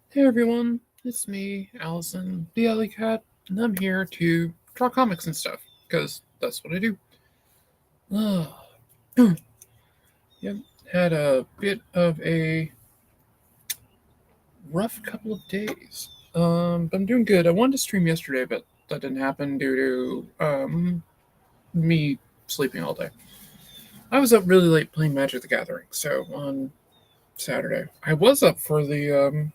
Hey everyone, it's me, Allison, the Alkat, and I'm here to draw comics and stuff, because that's what I do. Yep, had a bit of a rough couple of days. But I'm doing good. I wanted to stream yesterday, but that didn't happen due to me sleeping all day. I was up really late playing Magic the Gathering, so on Saturday. I was up for the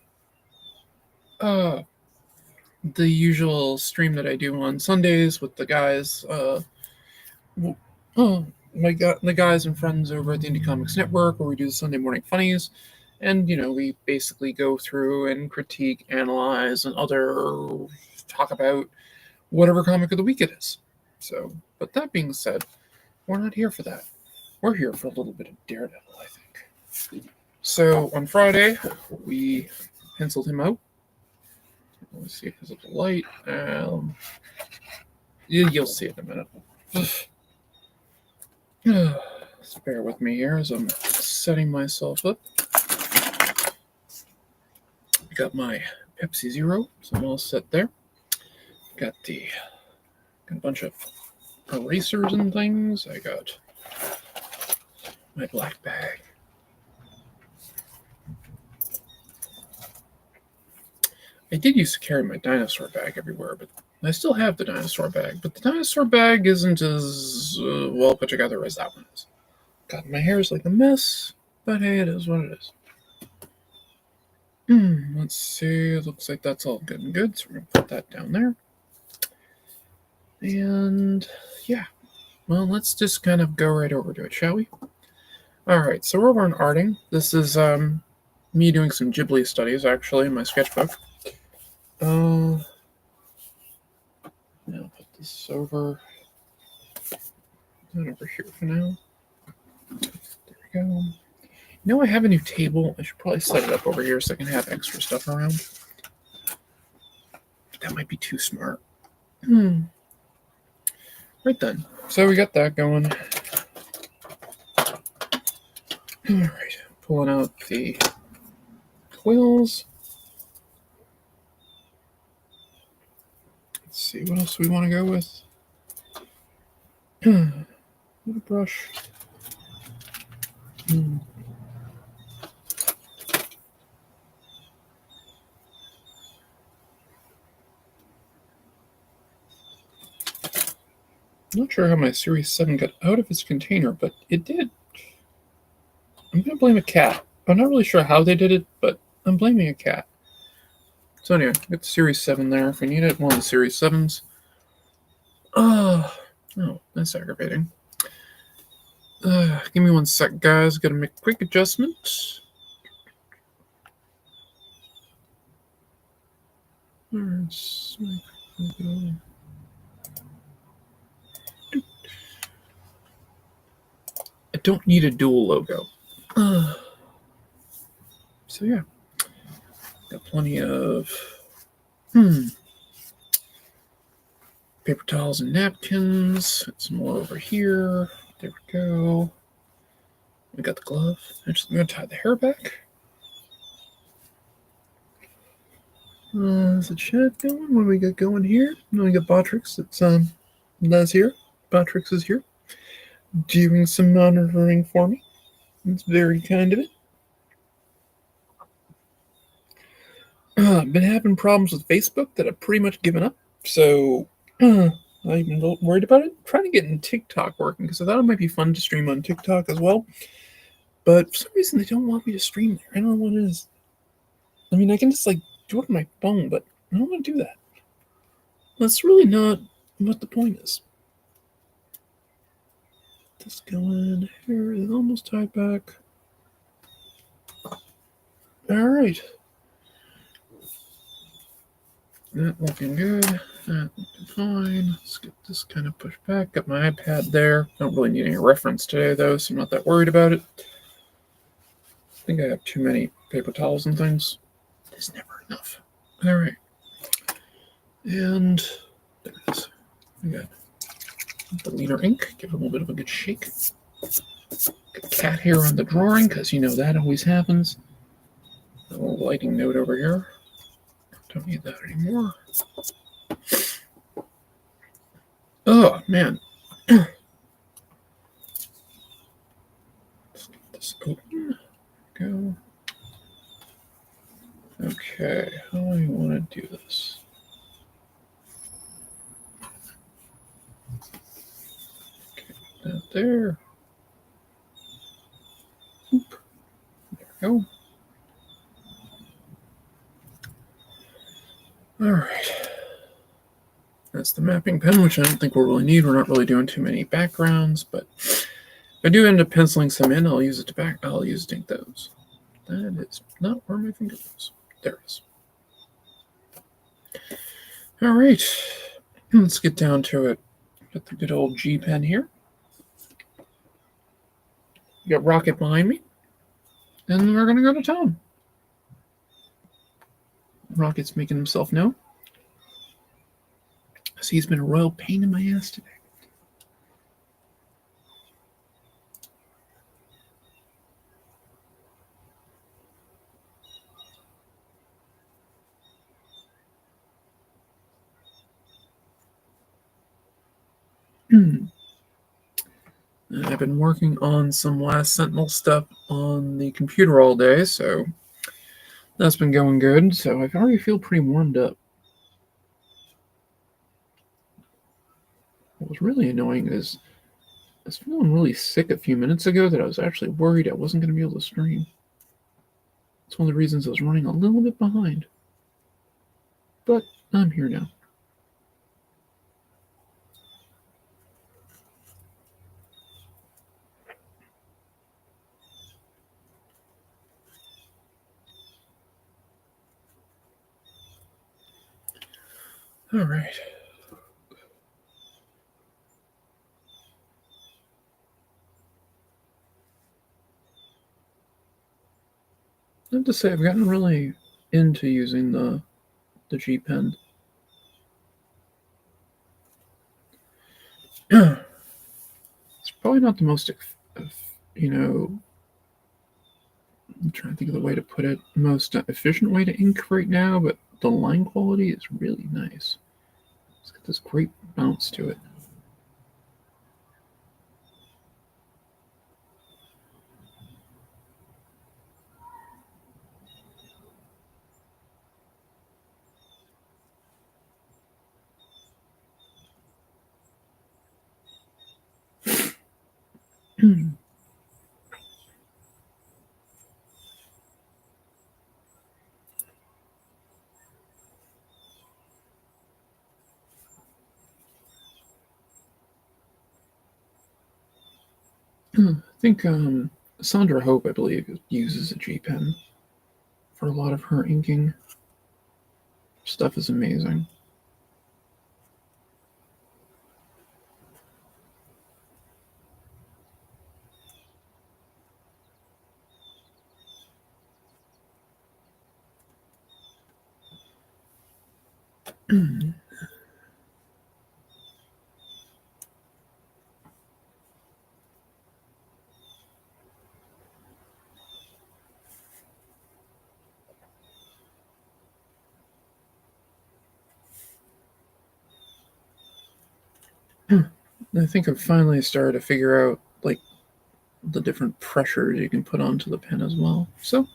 usual stream that I do on Sundays with the guys. The guys and friends over at the Indie Comics Network, where we do the Sunday morning funnies, and we basically go through and critique, analyze, and talk about whatever comic of the week it is. So, but that being said, we're not here for that. We're here for a little bit of Daredevil, I think. So on Friday, we penciled him out. Let's see if there's a light. You'll see it in a minute. Just bear with me here as I'm setting myself up. I got my Pepsi Zero, so I'm all set there. Got a bunch of erasers and things. I got my black bag. I did used to carry my dinosaur bag everywhere, but I still have the dinosaur bag. But the dinosaur bag isn't as well put together as that one is. God, my hair is like a mess, but hey, it is what it is. Let's see. It looks like that's all good and good, so we're going to put that down there. And yeah, well, let's just kind of go right over to it, shall we? All right, so we're over on arting. This is me doing some Ghibli studies, actually, in my sketchbook. Now put this over here for now. There we go. I have a new table. I should probably set it up over here so I can have extra stuff around. That might be too smart. Right then. So we got that going. All right. Pulling out the quills. Let's see, what else we want to go with? A brush. Not sure how my Series 7 got out of its container, but it did. I'm going to blame a cat. I'm not really sure how they did it, but I'm blaming a cat. So anyway, got the Series 7 there if we need it. One of the Series 7s. Oh, that's aggravating. Give me 1 sec, guys. Got to make a quick adjustment. I don't need a dual logo. So yeah, got plenty of paper towels and napkins. Got some more over here. There we go. We got the glove. Actually, I'm going to tie the hair back. Is the chat going? What do we got going here? No, we got Botrix. That's here. Botrix is here, doing some monitoring for me. It's very kind of it. Been having problems with Facebook that I've pretty much given up. So I'm a little worried about it. Trying to get in TikTok working because I thought it might be fun to stream on TikTok as well. But for some reason, they don't want me to stream there. I don't know what it is. I mean, I can just do it on my phone, but I don't want to do that. That's really not what the point is. This going here is almost tied back. Alright. That looking good. That looking fine. Let's get this kind of pushed back. Got my iPad there. Don't really need any reference today, though, so I'm not that worried about it. I think I have too many paper towels and things. There's never enough. Alright. And there it is. We got the leader ink. Give it a little bit of a good shake. Got cat hair on the drawing, because you know that always happens. A little lighting note over here. Don't need that anymore. Oh, man. Let's get this open. Go. Okay, how do I want to do this? Okay, that there. Oop. There we go. Alright. That's the mapping pen, which I don't think we'll really need. We're not really doing too many backgrounds, but if I do end up penciling some in, I'll use it to ink those. That is not where my finger goes. There it is. Alright. Let's get down to it. Got the good old G pen here. Got Rocket behind me. And we're gonna go to town. Rocket's making himself known. See, he's been a royal pain in my ass today. I've been working on some Last Sentinel stuff on the computer all day, so that's been going good. So I already feel pretty warmed up. What was really annoying is I was feeling really sick a few minutes ago that I was actually worried I wasn't going to be able to stream. It's one of the reasons I was running a little bit behind. But I'm here now. All right. I have to say I've gotten really into using the G pen. It's probably not the most, I'm trying to think of the way to put it, most efficient way to ink right now, but the line quality is really nice. It's got this great bounce to it. I think Sandra Hope, I believe, uses a G pen for a lot of her inking. Stuff is amazing. I think I've finally started to figure out like the different pressures you can put onto the pen as well. So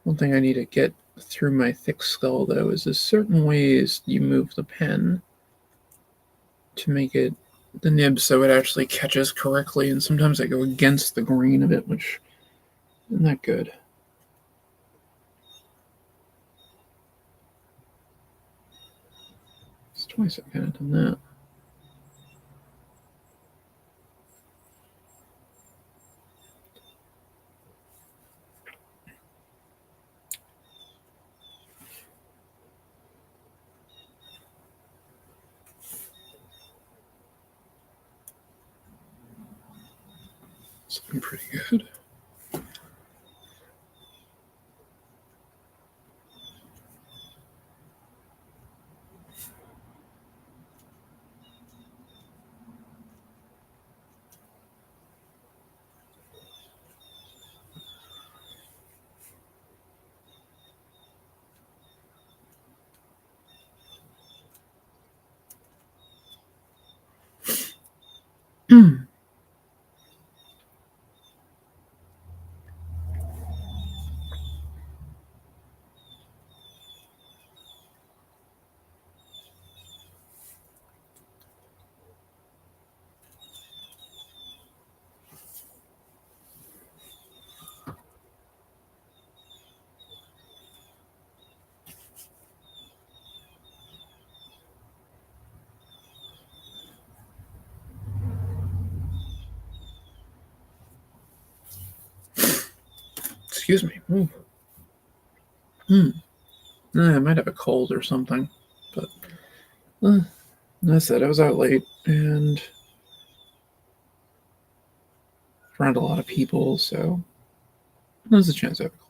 One thing I need to get through my thick skull, though, is there's certain ways you move the pen to make it the nib so it actually catches correctly, and sometimes I go against the grain of it, which isn't that good. It's twice I've kind of done that. It's looking pretty good. Excuse me. I might have a cold or something, but I said I was out late and around a lot of people, so there's a chance I have a cold.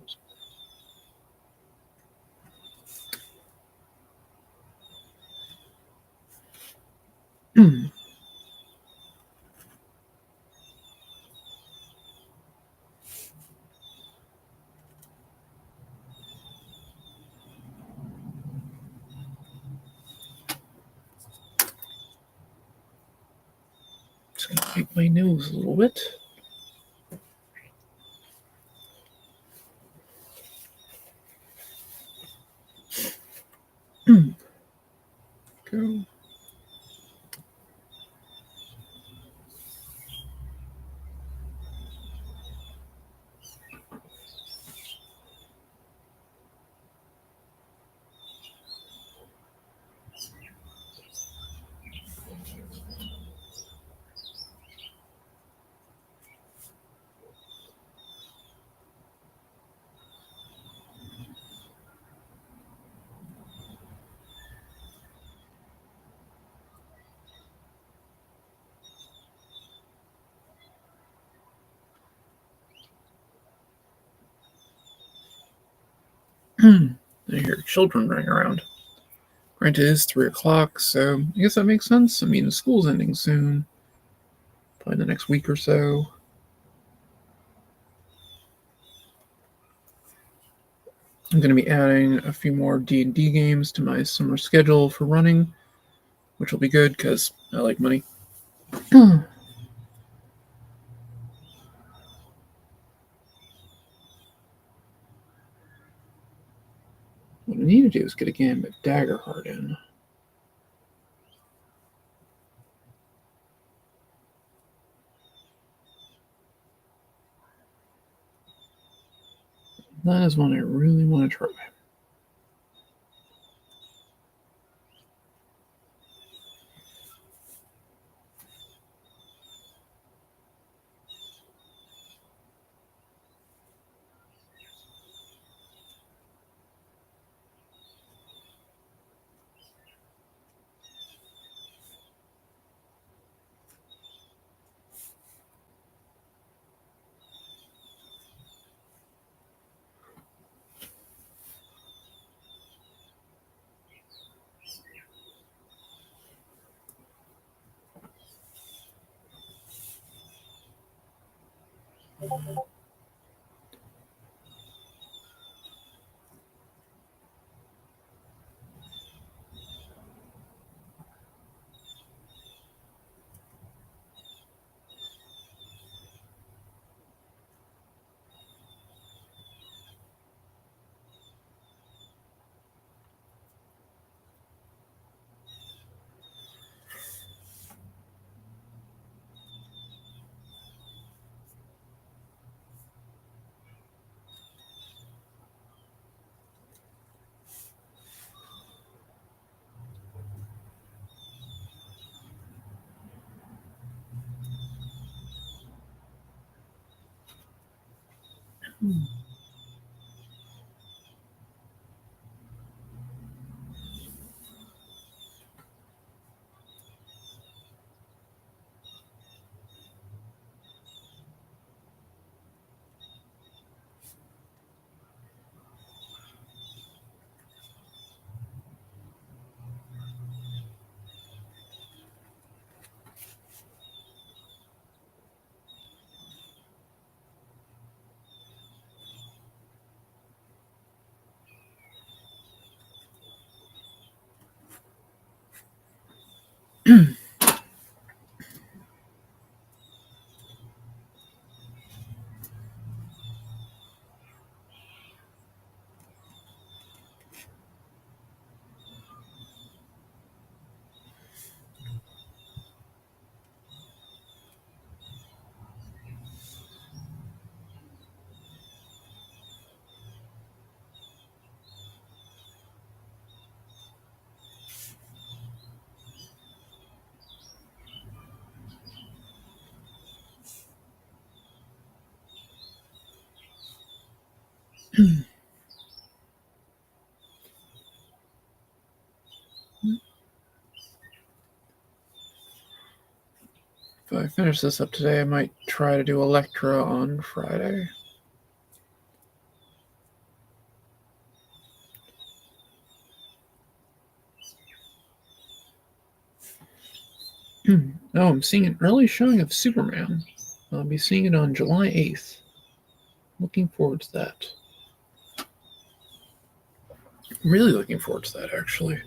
Just gonna wipe my nose a little bit. Go. I hear children running around. Granted, it is 3 o'clock, so I guess that makes sense. I mean, school's ending soon, probably the next week or so. I'm going to be adding a few more D&D games to my summer schedule for running, which will be good because I like money. What I need to do is get a game of Daggerheart in. That is one I really want to try. If I finish this up today, I might try to do Electra on Friday. Oh, I'm seeing an early showing of Superman. I'll be seeing it on July 8th. Looking forward to that. Really looking forward to that, actually.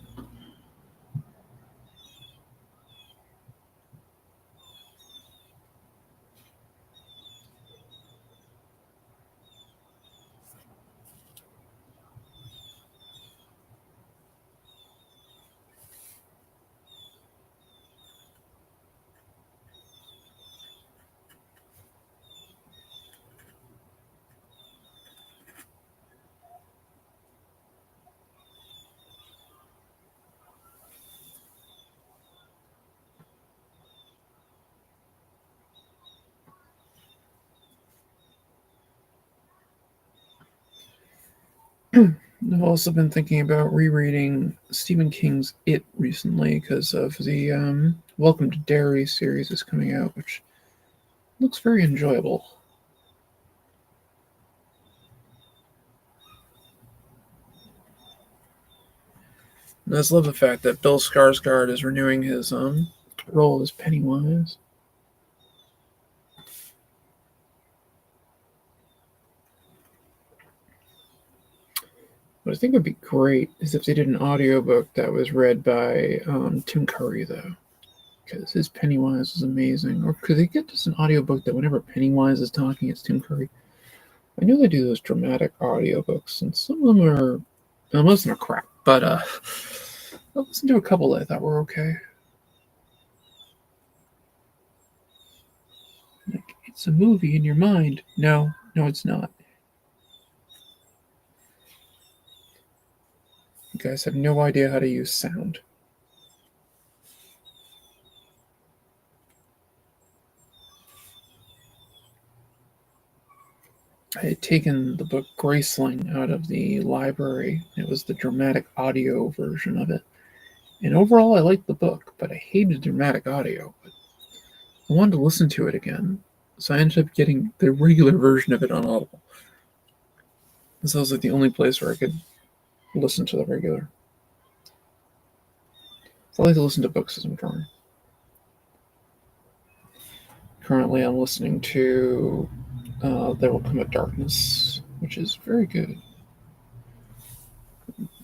I've also been thinking about rereading Stephen King's It recently because of the Welcome to Derry series is coming out, which looks very enjoyable. And I just love the fact that Bill Skarsgård is renewing his role as Pennywise. What I think would be great is if they did an audiobook that was read by Tim Curry, though, because his Pennywise is amazing. Or could they get just an audiobook that whenever Pennywise is talking, it's Tim Curry? I know they do those dramatic audiobooks, and some of them are, well, most of them are crap, but I listened to a couple that I thought were okay. Like, it's a movie in your mind. No, it's not. You guys have no idea how to use sound. I had taken the book Graceling out of the library. It was the dramatic audio version of it. And overall, I liked the book, but I hated dramatic audio. But I wanted to listen to it again, so I ended up getting the regular version of it on Audible. This was like the only place where I could listen to the regular. So I like to listen to books as I'm drawing. Currently, I'm listening to There Will Come a Darkness, which is very good.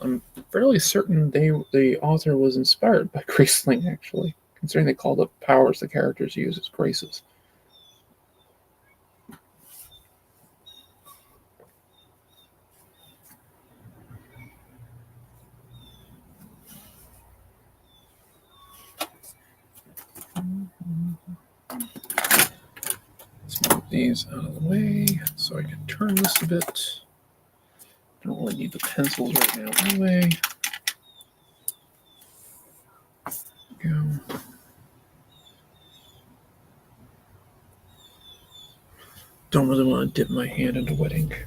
I'm fairly certain the author was inspired by Graceling, actually, considering they call the powers the characters use as graces. Let's move these out of the way so I can turn this a bit. Don't really need the pencils right now anyway. Go. don't really want to dip my hand into wet ink.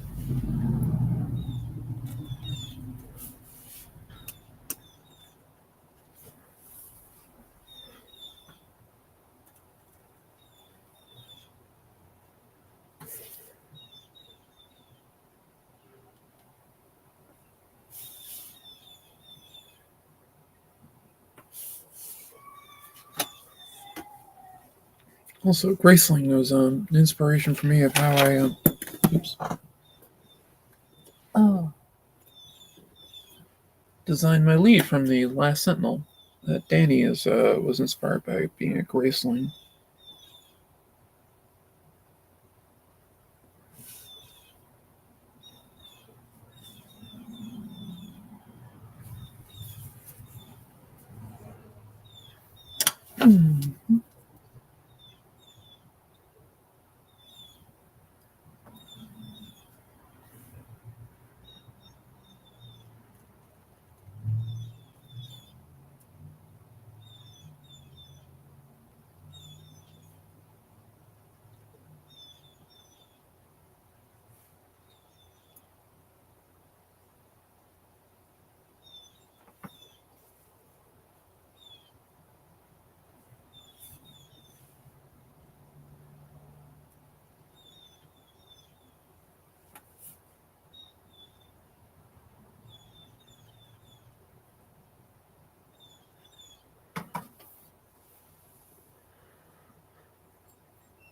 Also, Graceling was an inspiration for me of how I designed my lead from the Last Sentinel. That Danny was inspired by being a Graceling.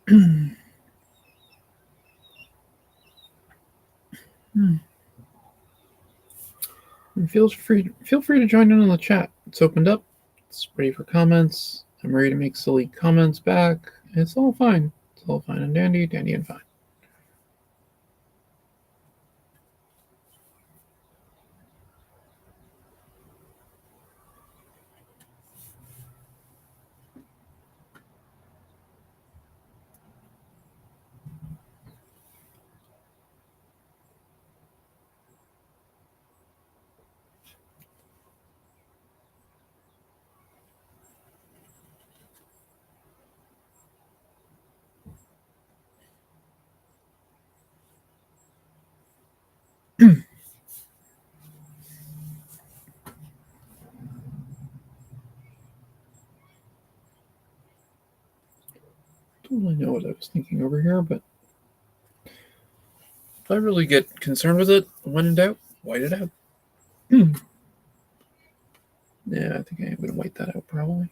And feel free to join in on the chat. It's opened up. It's ready for comments. I'm ready to make silly comments back. It's all fine. It's all fine and dandy and fine. Don't really know what I was thinking over here, but if I really get concerned with it, when in doubt, white it out. Yeah, I think I'm going to white that out probably.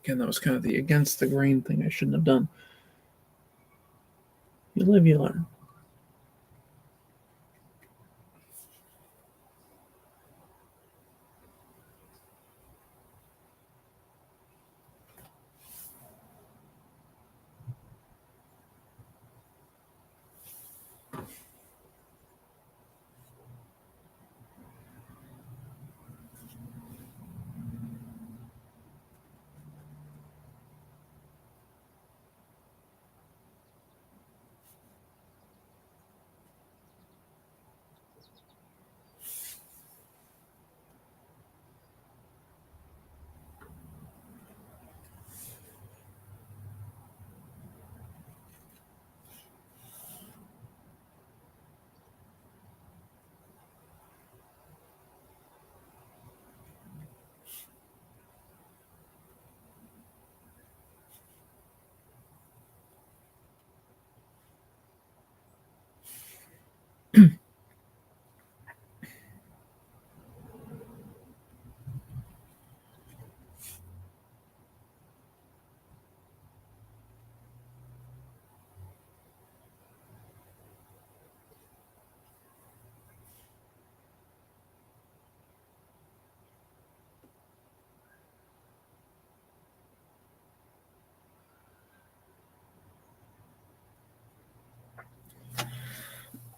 Again, that was kind of the against the grain thing I shouldn't have done. You live, you learn.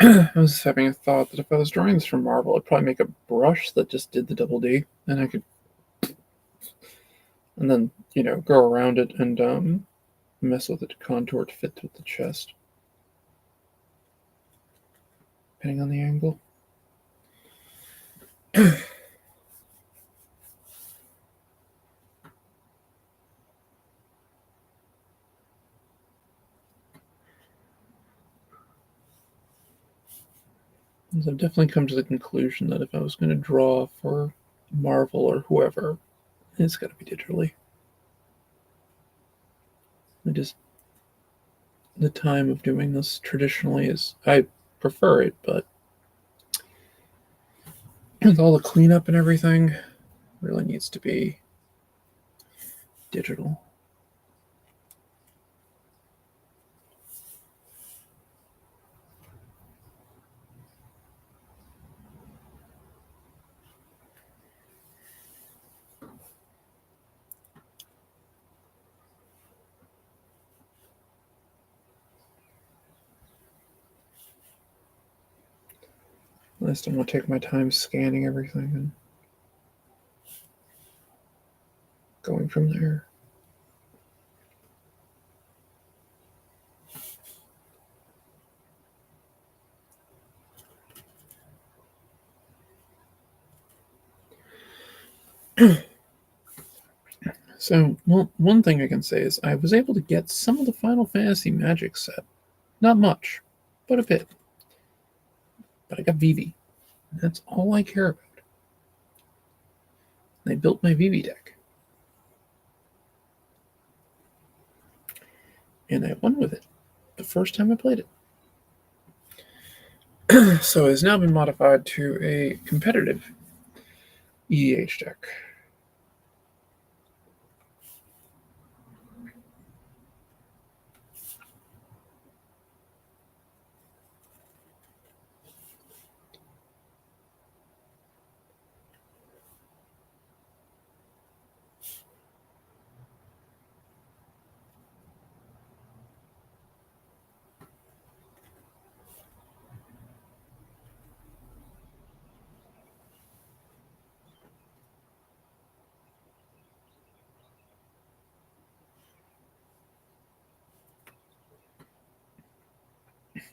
I was having a thought that if I was drawing this from Marvel, I'd probably make a brush that just did the double D, and I could, and then go around it and mess with it to contour to fit with the chest, depending on the angle. So I've definitely come to the conclusion that if I was going to draw for Marvel or whoever, it's got to be digitally. The time of doing this traditionally is, I prefer it, but with all the cleanup and everything, really needs to be digital. At least I'm going to take my time scanning everything and going from there. So, one thing I can say is I was able to get some of the Final Fantasy Magic set. Not much, but a bit. But I got Vivi. That's all I care about. And I built my Vivi deck. And I won with it the first time I played it. So it has now been modified to a competitive EDH deck.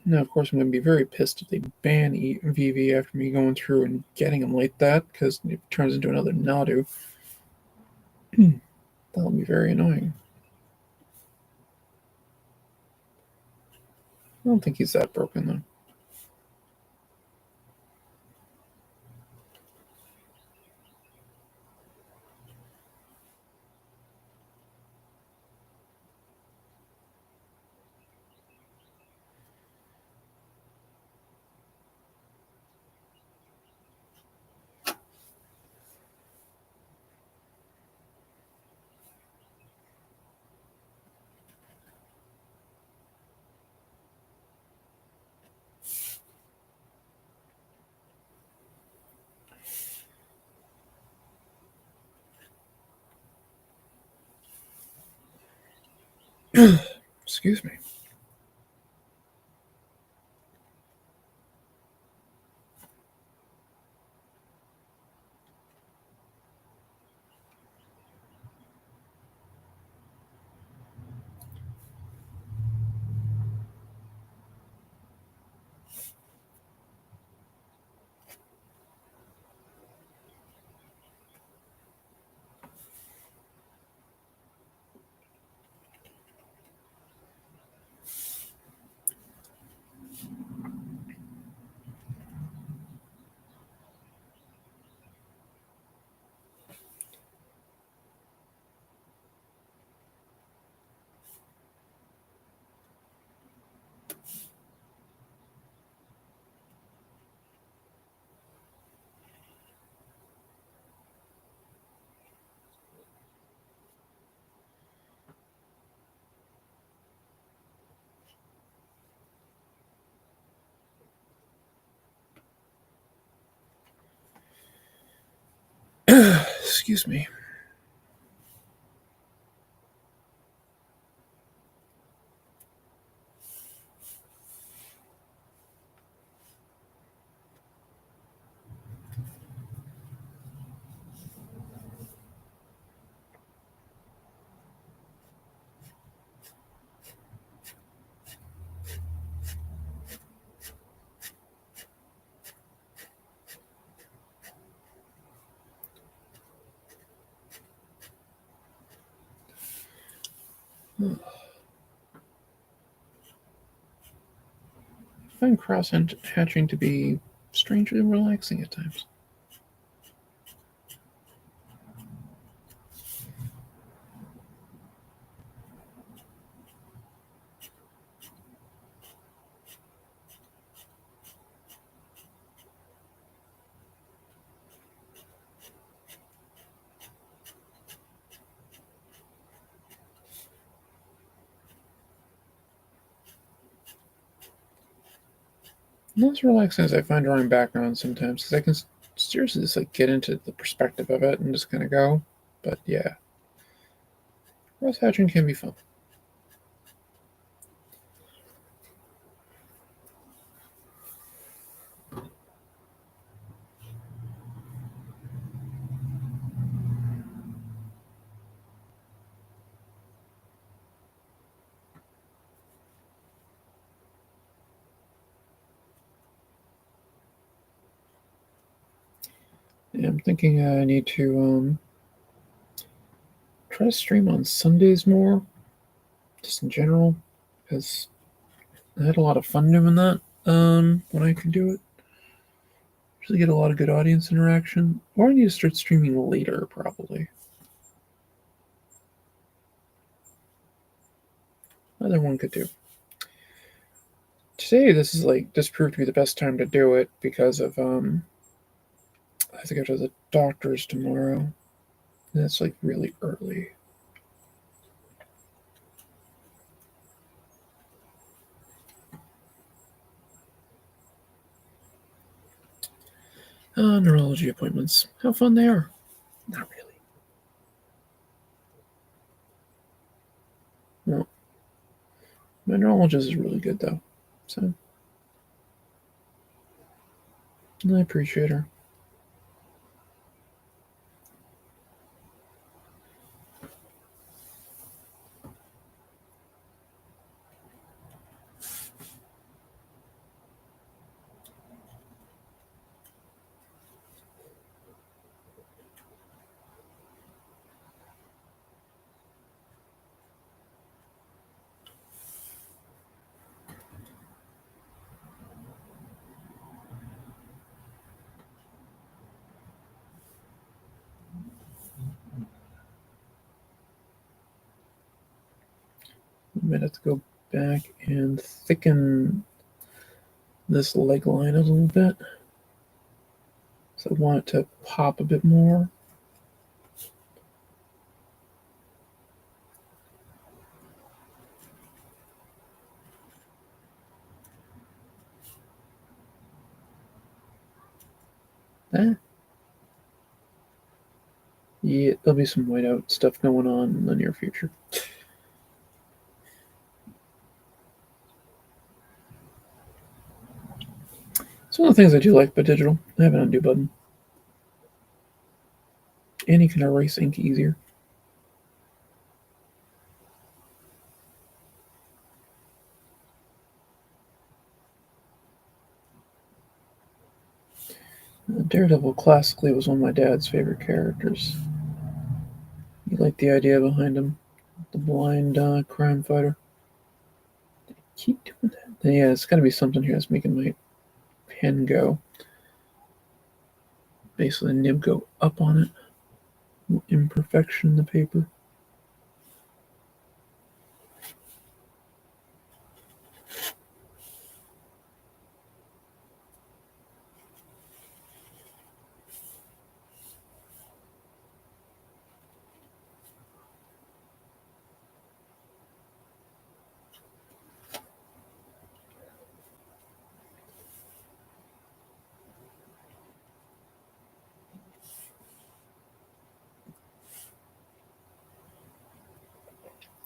Now, of course, I'm going to be very pissed if they ban VV after me going through and getting them like that, because it turns into another Nadu. That'll be very annoying. I don't think he's that broken, though. Excuse me. Excuse me. I find cross hatching to be strangely relaxing at times. Not as relaxing as I find drawing backgrounds sometimes, because I can seriously just like get into the perspective of it and just kind of go. But yeah, cross hatching can be fun. Yeah, I'm thinking I need to try to stream on Sundays more, just in general, because I had a lot of fun doing that when I could do it. Usually get a lot of good audience interaction. Or I need to start streaming later, probably. Either one could do. Today, this proved to be the best time to do it because of I have to go to the doctor's tomorrow. And it's like really early. Neurology appointments. How fun they are. Not really. No. My neurologist is really good though. So I appreciate her. I might have to go back and thicken this leg line a little bit. So I want it to pop a bit more. Eh. Yeah, there'll be some whiteout stuff going on in the near future. It's one of the things I do like about digital. I have an undo button. And you can erase ink easier. Daredevil classically was one of my dad's favorite characters. He liked the idea behind him. The blind crime fighter. Keep doing that. Yeah, it's gotta be something here that's making my pen go. Basically, nib go up on it. Imperfection in the paper.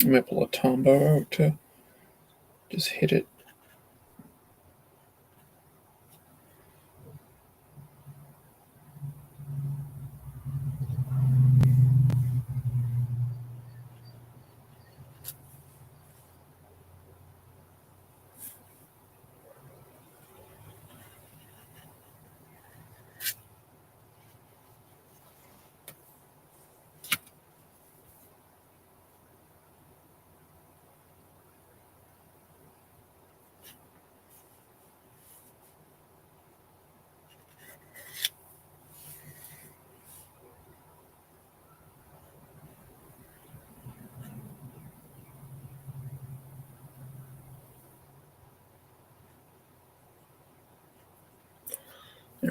I might pull a Tombow out to just hit it.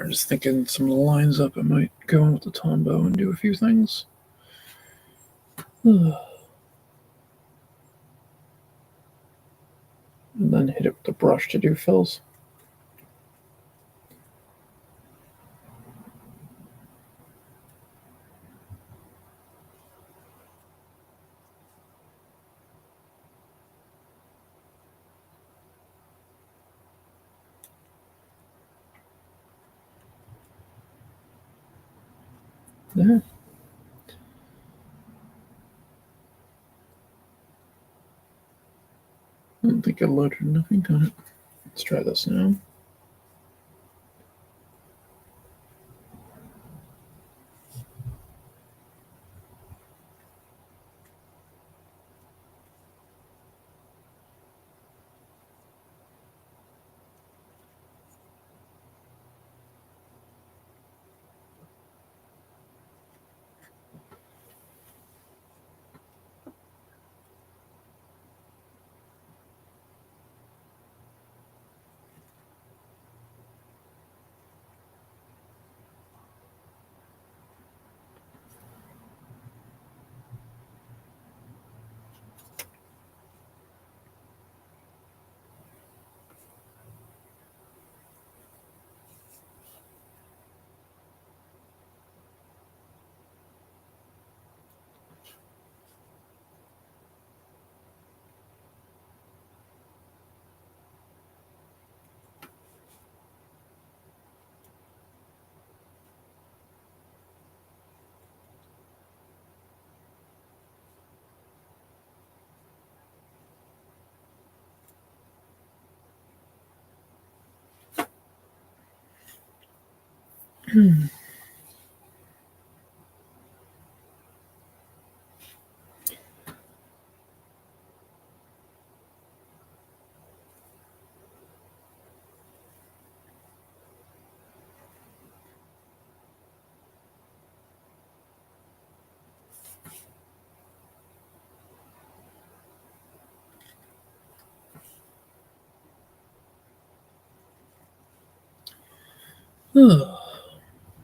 I'm just thinking some of the lines up. I might go in with the Tombow and do a few things. And then hit it with the brush to do fills. Yeah. I don't think I loaded enough ink on it. Let's try this now.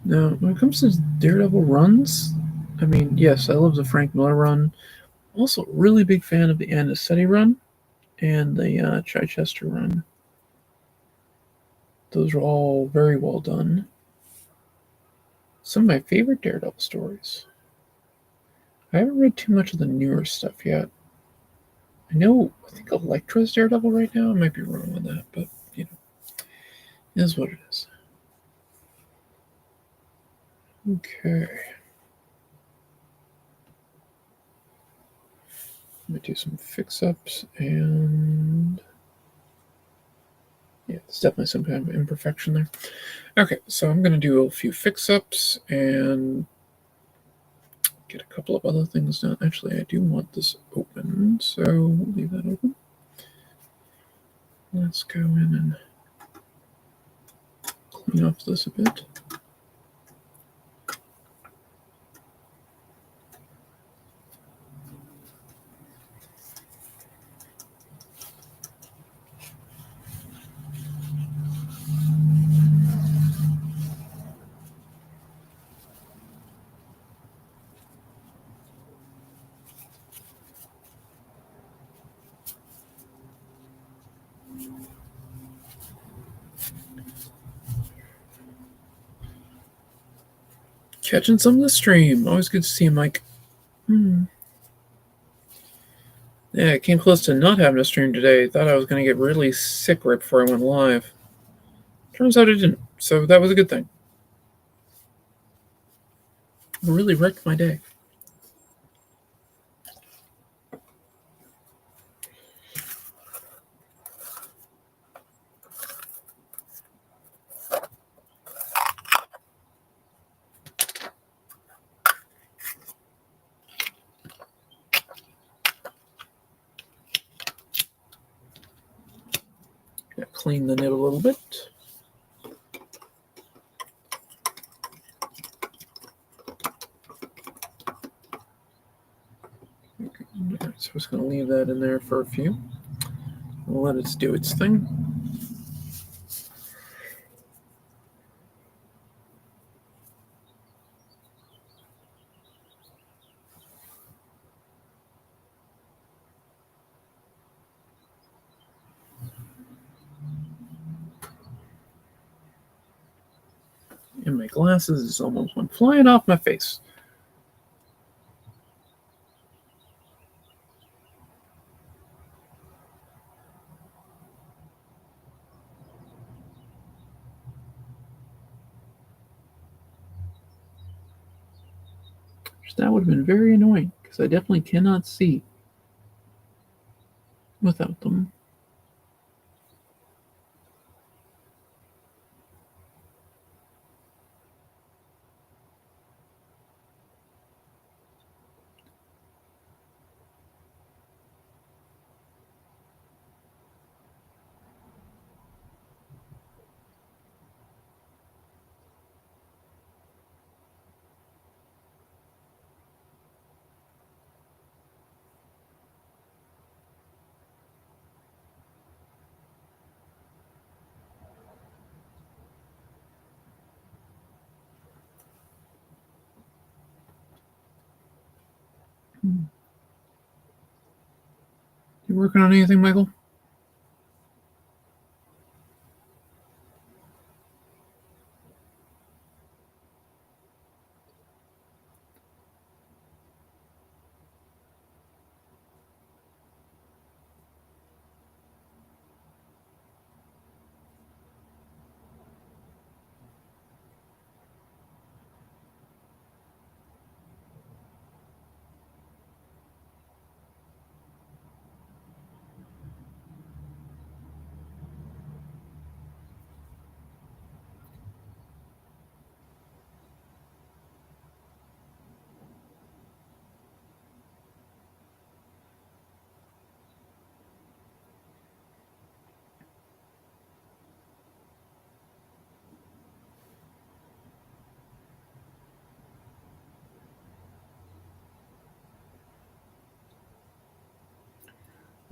Now, when it comes to Daredevil runs, I mean, yes, I love the Frank Miller run. Also, really big fan of the Anicetti run and the Chichester run. Those are all very well done. Some of my favorite Daredevil stories. I haven't read too much of the newer stuff yet. I think Elektra's Daredevil right now. I might be wrong on that, but, it is what it is. Okay. Let me do some fix-ups, and yeah, there's definitely some kind of imperfection there. Okay, so I'm going to do a few fix-ups and get a couple of other things done. Actually, I do want this open, so we'll leave that open. Let's go in and clean up this a bit. Catching some of the stream. Always good to see you, Mike. Yeah, I came close to not having a stream today. Thought I was going to get really sick right before I went live. Turns out I didn't, so that was a good thing. It really wrecked my day. Clean the nib a little bit. So I'm just going to leave that in there for a few. We'll let it do its thing. and my glasses almost went flying off my face. That would have been very annoying because I definitely cannot see without them. You working on anything, Michael?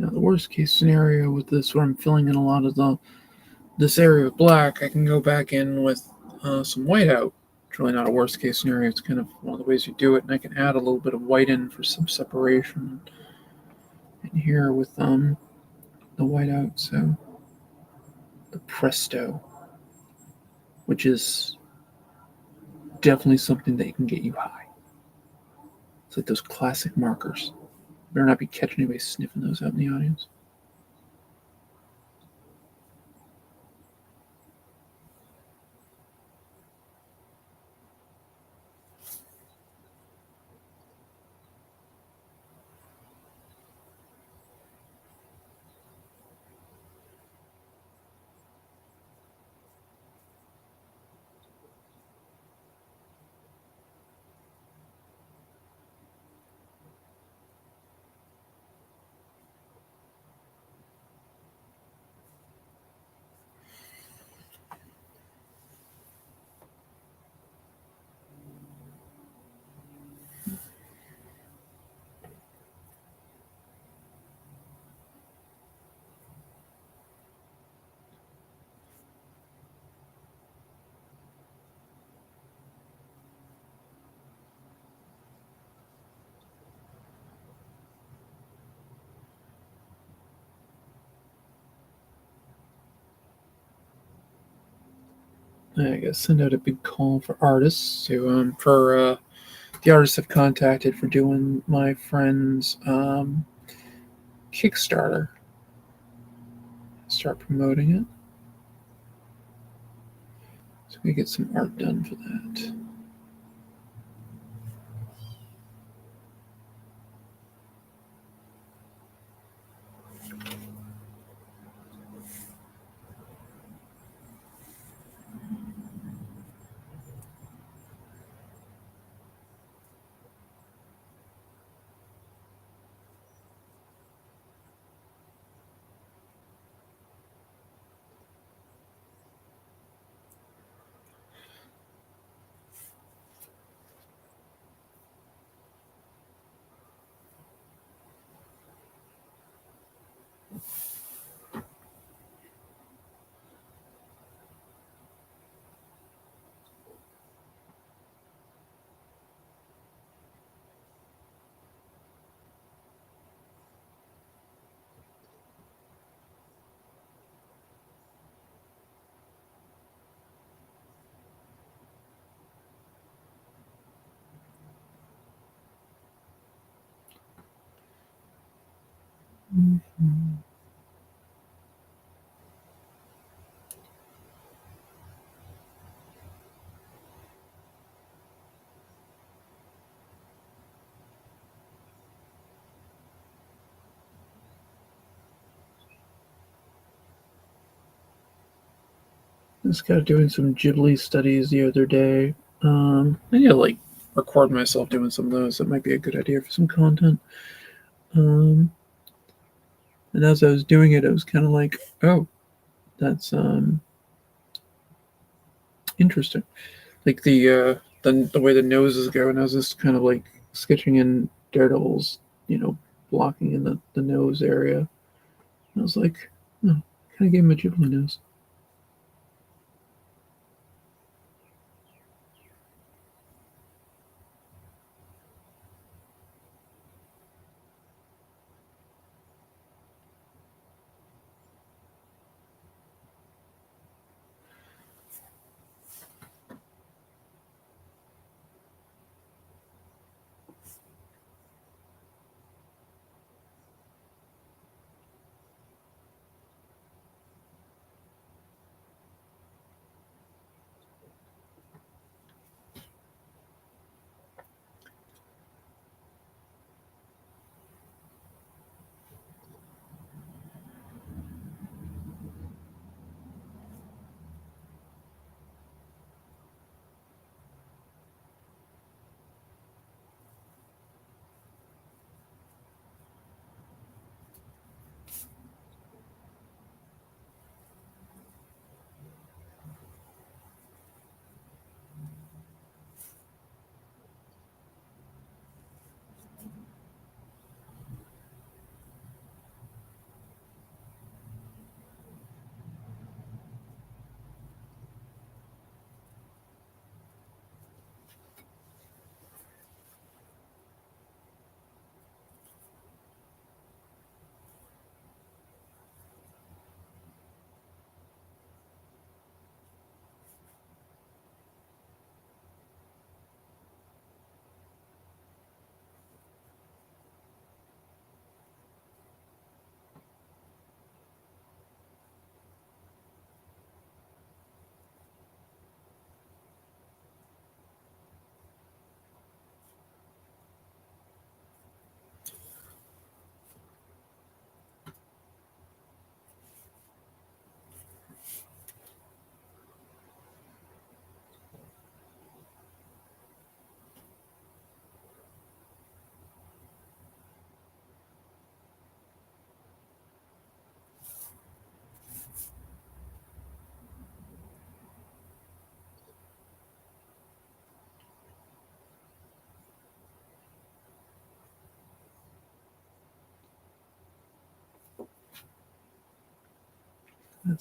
Now, the worst case scenario with this, where I'm filling in a lot of this area with black, I can go back in with some whiteout. It's really not a worst case scenario. It's kind of one of the ways you do it, and I can add a little bit of white in for some separation in here with the whiteout. So the Presto, which is definitely something that can get you high. It's like those classic markers. Better not be catching anybody sniffing those out in the audience. I guess send out a big call for artists to for the artists have contacted for doing my friend's Kickstarter. Start promoting it. So we get some art done for that. I was kind of doing some Ghibli studies the other day. I need to like record myself doing some of those. That might be a good idea for some content. Um, and as I was doing it, I was kind of like, oh, that's interesting. Like the way the noses go, and I was just kind of like sketching in Daredevil's, blocking in the nose area. And I was like, oh, kind of gave him a Ghibli nose.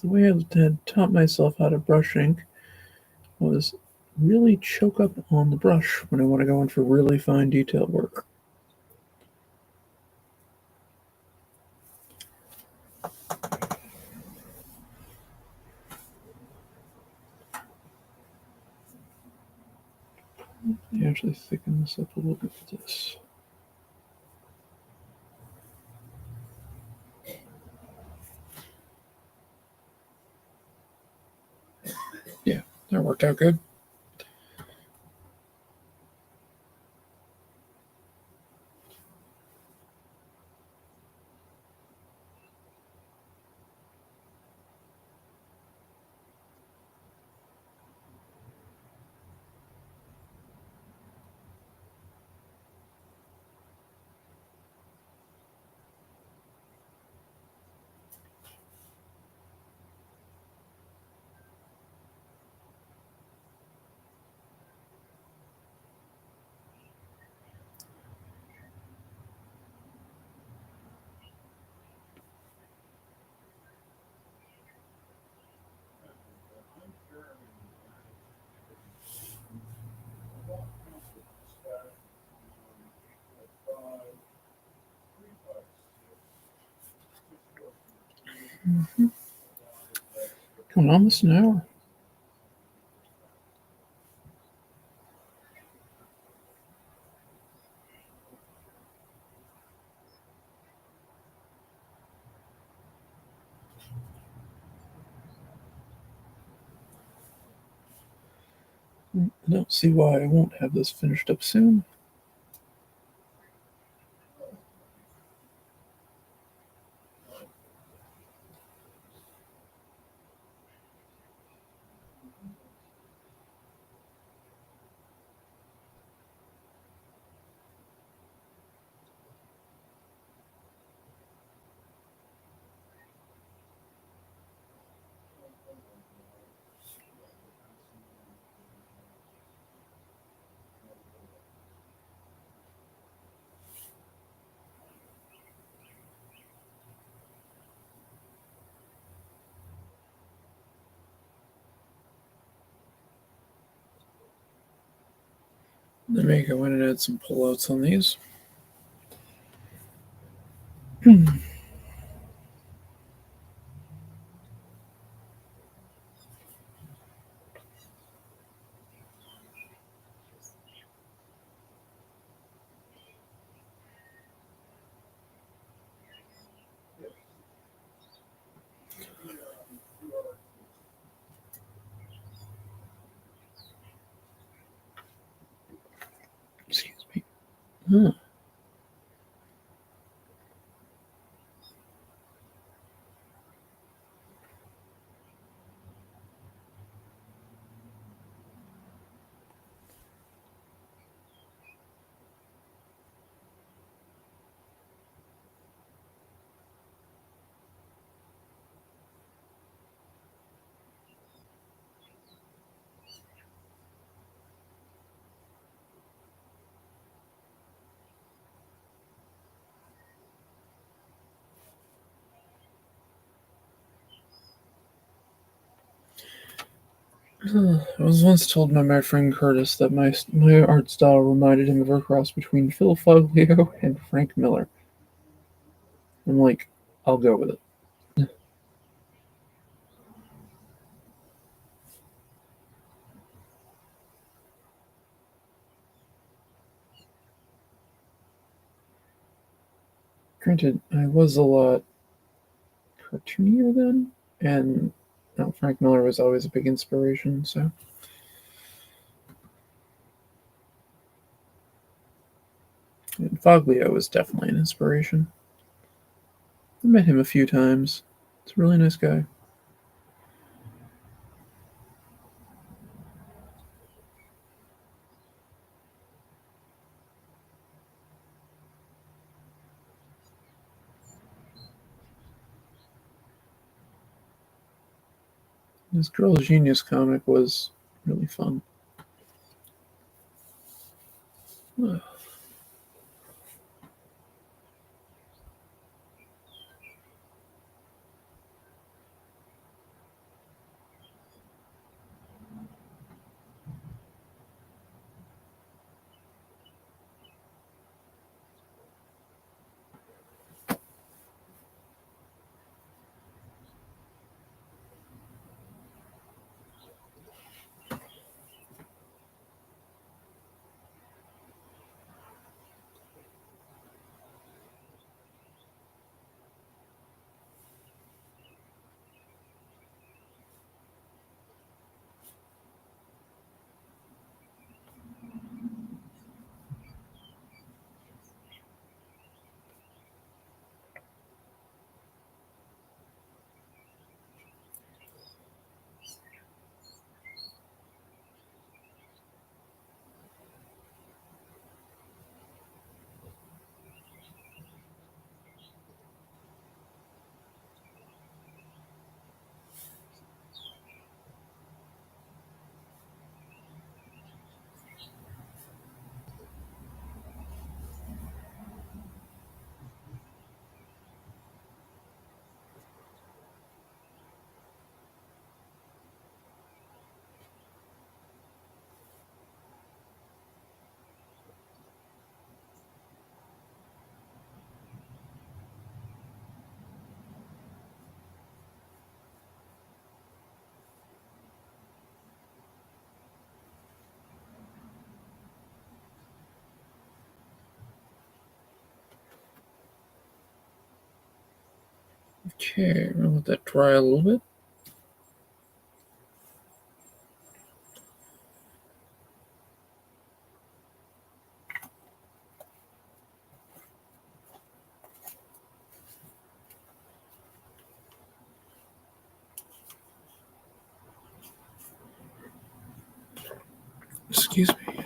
The way I had taught myself how to brush ink was really choke up on the brush when I want to go in for really fine detail work. I actually thicken this up a little bit with this. Yeah, that worked out good. Mm-hmm. Coming almost an hour. I don't see why I won't have this finished up soon. Let me go in and add some pullouts on these. Excuse me. Huh. I was once told by my friend Curtis that my art style reminded him of a cross between Phil Foglio and Frank Miller. I'm like, I'll go with it. Granted, I was a lot cartoonier then, and Frank Miller was always a big inspiration, so. And Foglio was definitely an inspiration. I met him a few times. He's a really nice guy. His Girls Genius comic was really fun. Okay, I'll let that dry a little bit. Excuse me.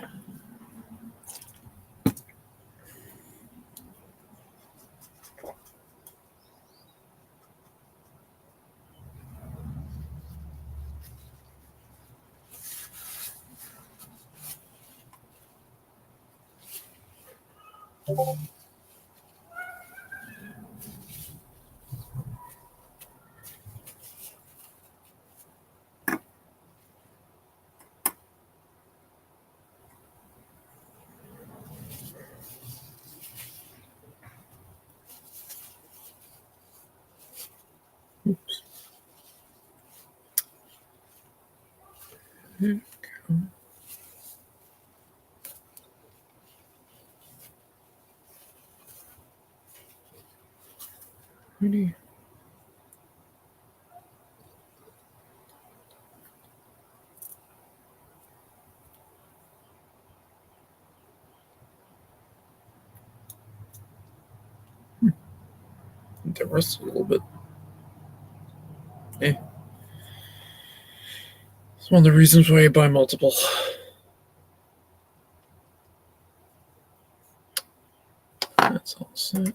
There we go. Pretty. To rest a little bit. Eh. It's one of the reasons why I buy multiple. That's all set.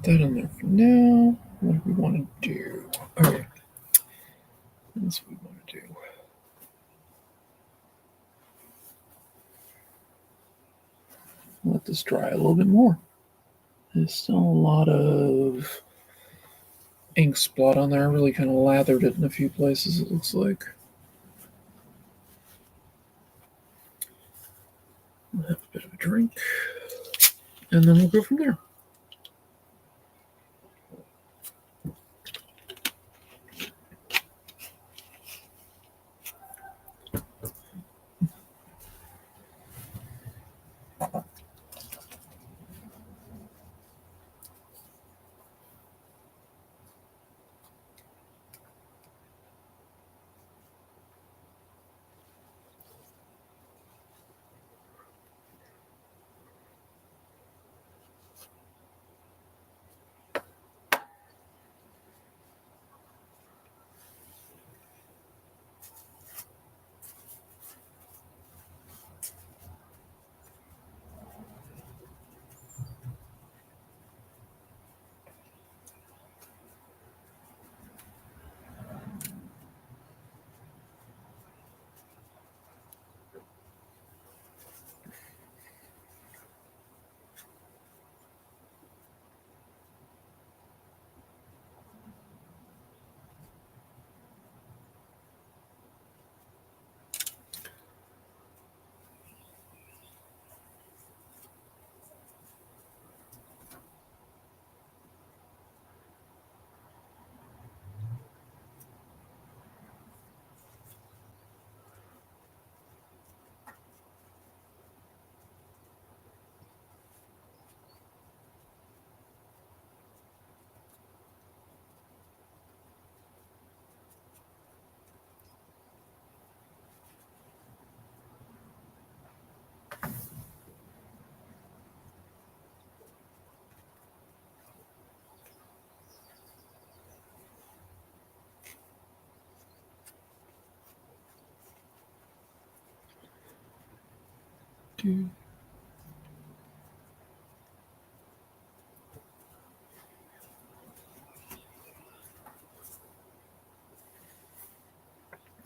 That in there for now. What do we want to do? Okay. That's what we want to do. Let this dry a little bit more. There's still a lot of ink spot on there. I really kind of lathered it in a few places, it looks like. We'll have a bit of a drink, and then we'll go from there.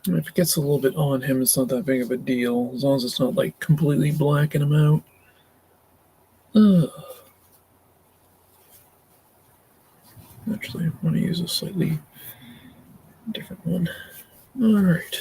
If it gets a little bit on him, it's not that big of a deal, as long as it's not like completely blacking him out. Actually, I want to use a slightly different one. All right.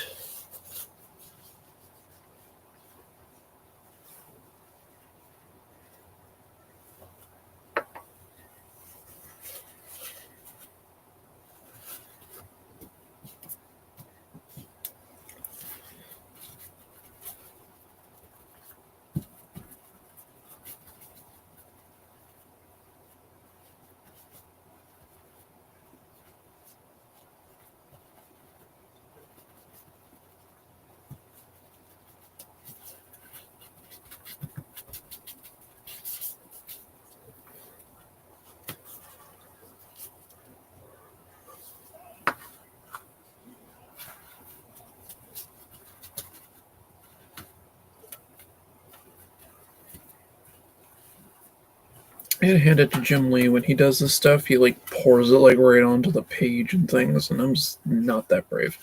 I had to hand it to Jim Lee when he does this stuff. He like pours it like right onto the page and things, and I'm just not that brave.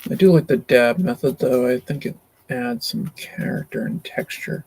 I do like the dab method though. I think it adds some character and texture.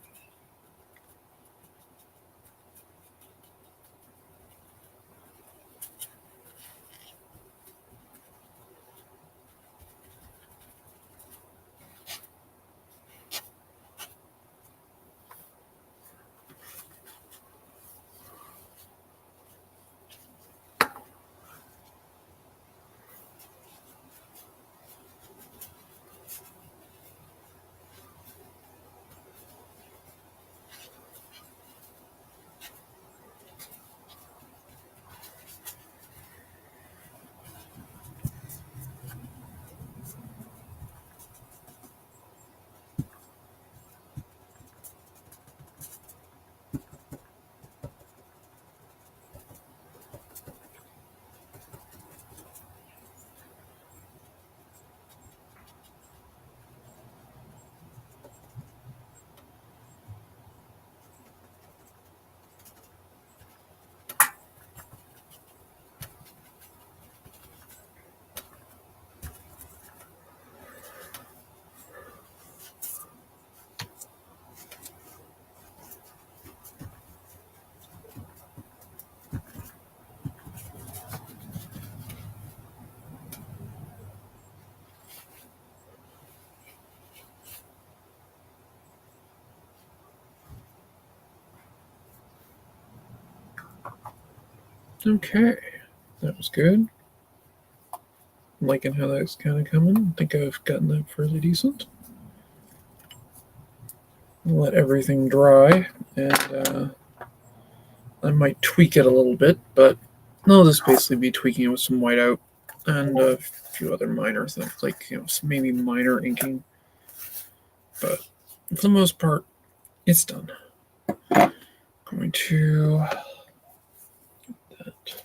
Okay, that was good. I'm liking how that's kind of coming. I think I've gotten that fairly decent. I'll let everything dry, and I might tweak it a little bit, but I'll just basically be tweaking it with some whiteout and a few other minor things, like maybe minor inking. But for the most part, it's done. I'm going to get that.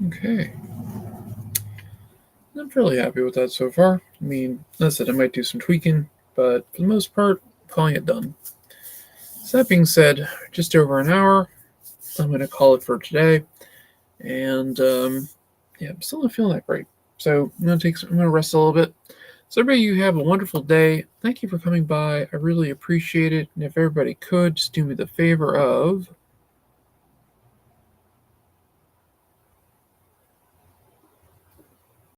Okay. I'm fairly happy with that so far. I mean, that's it. I might do some tweaking, but for the most part, calling it done. So that being said, just over an hour. I'm going to call it for today. And yeah, I'm still not feeling that great. So I'm going to rest a little bit. So everybody, you have a wonderful day. Thank you for coming by. I really appreciate it. And if everybody could, just do me the favor of